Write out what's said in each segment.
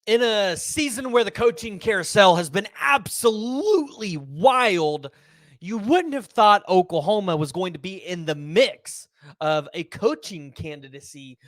In a season where the coaching carousel has been absolutely wild, you wouldn't have thought Oklahoma was going to be in the mix of a coaching candidacy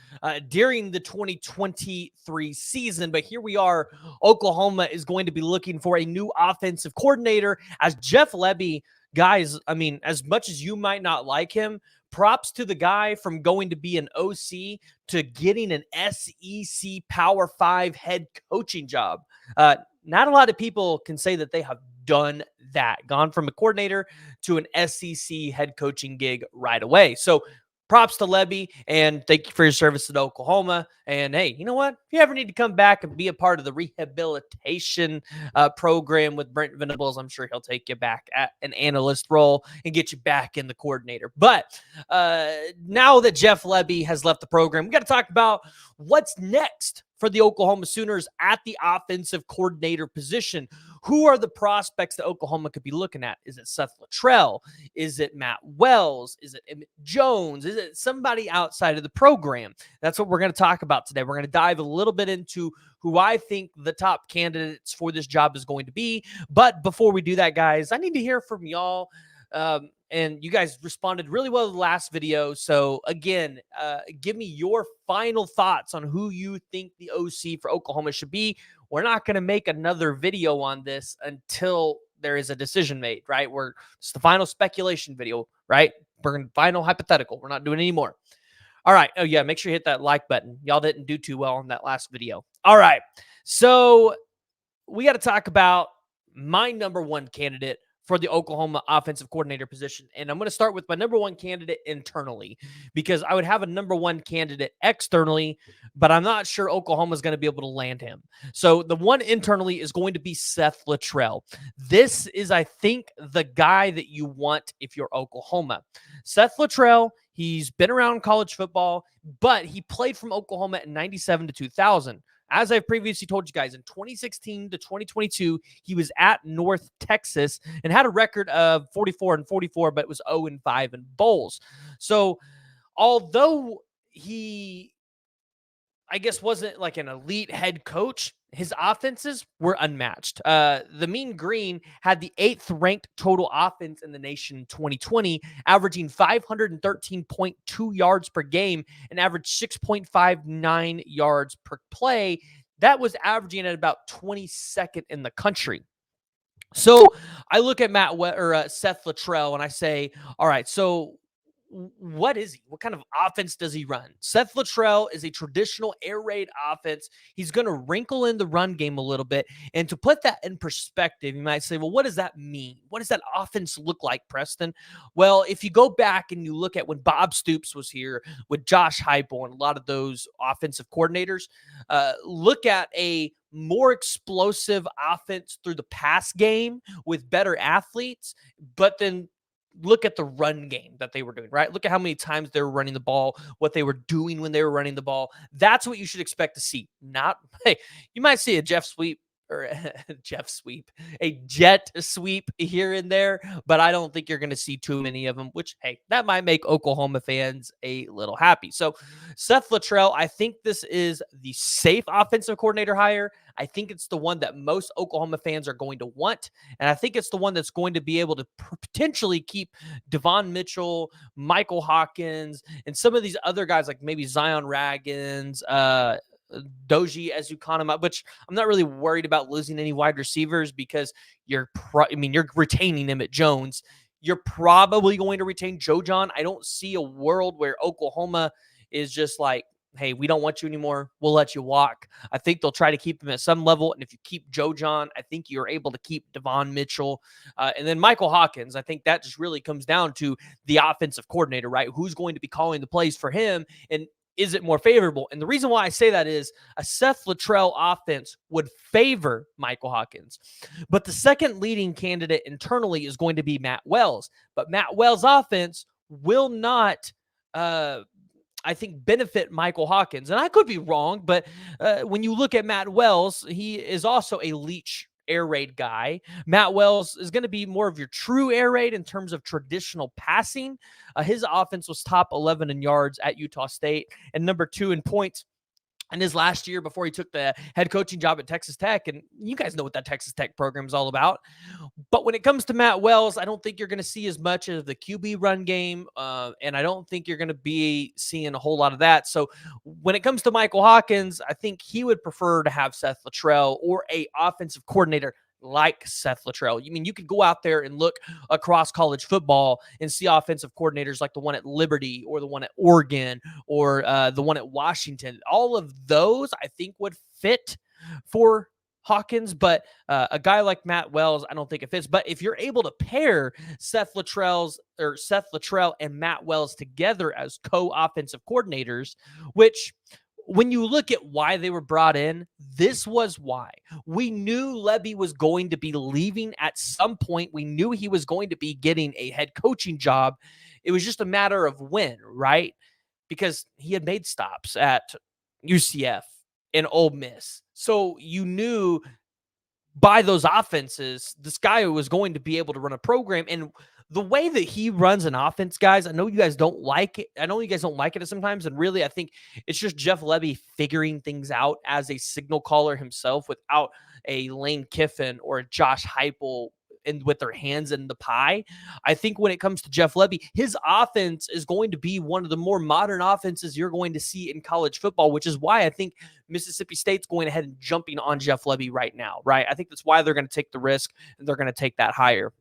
during the 2023 season. But here we are. Oklahoma is going to be looking for a new offensive coordinator as Jeff Lebby. Guys, I mean, as much as you might not like him, props to the guy from going to be an OC to getting an SEC Power 5 head coaching job. Not a lot of people can say that they have done that, gone from a coordinator to an SEC head coaching gig right away. So props to Lebby, and thank you for your service at Oklahoma. And hey, you know what? If you ever need to come back and be a part of the rehabilitation program with Brent Venables, I'm sure he'll take you back at an analyst role and get you back in the coordinator. But now that Jeff Lebby has left the program, we got to talk about what's next for the Oklahoma Sooners at the offensive coordinator position. Who are the prospects that Oklahoma could be looking at? Is it Seth Littrell? Is it Matt Wells? Is it Emmett Jones? Is it somebody outside of the program? That's what we're going to talk about today. We're going to dive a little bit into who I think the top candidates for this job is going to be. But before we do that, guys, I need to hear from y'all. And you guys responded really well to the last video. So again, give me your final thoughts on who you think the OC for Oklahoma should be. We're not going to make another video on this until there is a decision made, right? It's the final speculation video, right? We're going to final hypothetical. We're not doing any more. All right. Oh yeah. Make sure you hit that like button. Y'all didn't do too well on that last video. All right. So we got to talk about my number one candidate for the Oklahoma offensive coordinator position. And I'm going to start with my number one candidate internally, because I would have a number one candidate externally, but I'm not sure Oklahoma is going to be able to land him. So the one internally is going to be Seth Littrell. This is, I think, the guy that you want if you're Oklahoma. Seth Littrell, he's been around college football, but he played from Oklahoma in 97 to 2000. As I've previously told you guys, in 2016 to 2022, he was at North Texas and had a record of 44-44, but it was 0-5 in bowls. So although he, I guess, wasn't like an elite head coach, his offenses were unmatched. The Mean Green had the 8th ranked total offense in the nation in 2020, averaging 513.2 yards per game and averaged 6.59 yards per play. That was averaging at about 22nd in the country. So I look at Seth Littrell and I say, all right, so what is he? What kind of offense does he run? Seth Littrell is a traditional air raid offense. He's going to wrinkle in the run game a little bit. And to put that in perspective, you might say, well, what does that mean? What does that offense look like, Preston? Well, if you go back and you look at when Bob Stoops was here with Josh Heupel and a lot of those offensive coordinators, look at a more explosive offense through the pass game with better athletes, but then look at the run game that they were doing, right? Look at how many times they were running the ball, what they were doing when they were running the ball. That's what you should expect to see. Not, hey, you might see a Jeff sweep or a jet sweep here and there, but I don't think you're going to see too many of them, which, hey, that might make Oklahoma fans a little happy. So Seth Littrell, I think this is the safe offensive coordinator hire. I think it's the one that most Oklahoma fans are going to want. And I think it's the one that's going to be able to potentially keep Devon Mitchell, Michael Hawkins, and some of these other guys like maybe Zion Raggins, Doji Ezukanma, which I'm not really worried about losing any wide receivers because you're retaining Emmett Jones. You're probably going to retain Joe John. I don't see a world where Oklahoma is just like, hey, we don't want you anymore. We'll let you walk. I think they'll try to keep him at some level. And if you keep Joe John, I think you're able to keep Devon Mitchell. And then Michael Hawkins, I think that just really comes down to the offensive coordinator, right? Who's going to be calling the plays for him? And is it more favorable? And the reason why I say that is a Seth Littrell offense would favor Michael Hawkins. But the second leading candidate internally is going to be Matt Wells. But Matt Wells' offense will not I think, benefit Michael Hawkins. And I could be wrong, but when you look at Matt Wells, he is also a Leach air raid guy. Matt Wells is going to be more of your true air raid in terms of traditional passing. His offense was top 11 in yards at Utah State and number 2 in points in his last year before he took the head coaching job at Texas Tech. And you guys know what that Texas Tech program is all about. But when it comes to Matt Wells, I don't think you're going to see as much of the QB run game. And I don't think you're going to be seeing a whole lot of that. So when it comes to Michael Hawkins, I think he would prefer to have Seth Littrell or a offensive coordinator like Seth Littrell. You mean you could go out there and look across college football and see offensive coordinators like the one at Liberty or the one at Oregon or the one at Washington. All of those, I think, would fit for Hawkins, but a guy like Matt Wells, I don't think it fits. But if you're able to pair Seth Littrell and Matt Wells together as co-offensive coordinators, which when you look at why they were brought in, this was why. We knew Lebby was going to be leaving at some point. We knew he was going to be getting a head coaching job. It was just a matter of when, right? Because he had made stops at UCF and Ole Miss. So you knew by those offenses, this guy was going to be able to run a program. And the way that he runs an offense, guys, I know you guys don't like it. I know you guys don't like it sometimes. And really, I think it's just Jeff Lebby figuring things out as a signal caller himself without a Lane Kiffin or a Josh Heupel with their hands in the pie. I think when it comes to Jeff Lebby, his offense is going to be one of the more modern offenses you're going to see in college football, which is why I think Mississippi State's going ahead and jumping on Jeff Lebby right now, right? I think that's why they're going to take the risk and they're going to take that hire.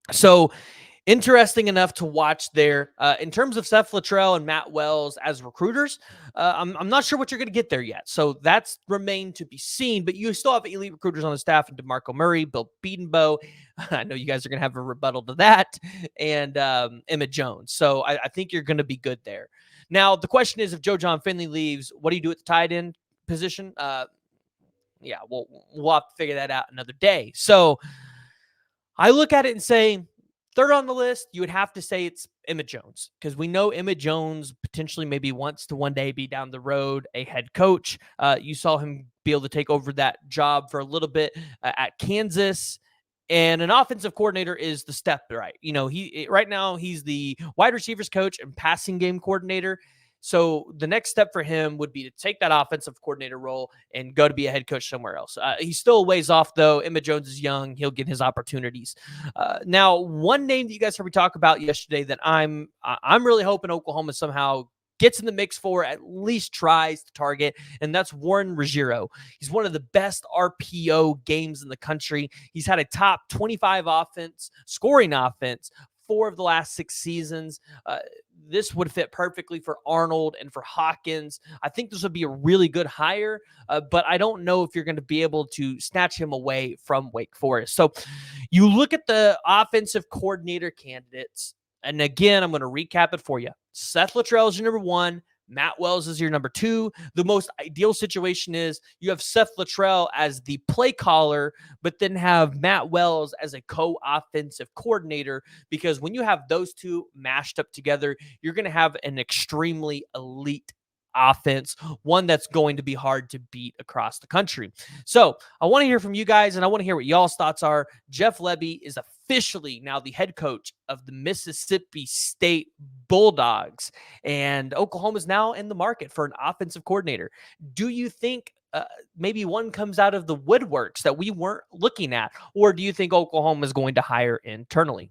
So interesting enough to watch there. In terms of Seth Littrell and Matt Wells as recruiters, I'm not sure what you're going to get there yet. So that's remained to be seen. But you still have elite recruiters on the staff, and DeMarco Murray, Bill Bedenbaugh. I know you guys are going to have a rebuttal to that, and Emmett Jones. So I think you're going to be good there. Now, the question is, if Joe John Finley leaves, what do you do at the tight end position? Yeah, we'll have to figure that out another day. So I look at it and say, third on the list, you would have to say it's Emmett Jones, because we know Emmett Jones potentially maybe wants to one day be down the road a head coach. You saw him be able to take over that job for a little bit at Kansas. And an offensive coordinator is the step, right? You know, right now he's the wide receivers coach and passing game coordinator. So the next step for him would be to take that offensive coordinator role and go to be a head coach somewhere else. He's still a ways off, though. Emmett Jones is young. He'll get his opportunities. Now, one name that you guys heard me talk about yesterday that I'm really hoping Oklahoma somehow gets in the mix for, at least tries to target, and that's Warren Ruggiero. He's one of the best RPO games in the country. He's had a top 25 scoring offense 4 of the last 6 seasons. This would fit perfectly for Arnold and for Hawkins. I think this would be a really good hire, but I don't know if you're going to be able to snatch him away from Wake Forest. So you look at the offensive coordinator candidates, and again, I'm going to recap it for you. Seth Littrell is your number 1. Matt Wells is your number 2. The most ideal situation is you have Seth Littrell as the play caller, but then have Matt Wells as a co-offensive coordinator, because when you have those two mashed up together, you're going to have an extremely elite offense, one that's going to be hard to beat across the country. So I want to hear from you guys, and I want to hear what y'all's thoughts are. Jeff Lebby is officially now the head coach of the Mississippi State Bulldogs, and Oklahoma is now in the market for an offensive coordinator. Do you think maybe one comes out of the woodworks that we weren't looking at, or do you think Oklahoma is going to hire internally?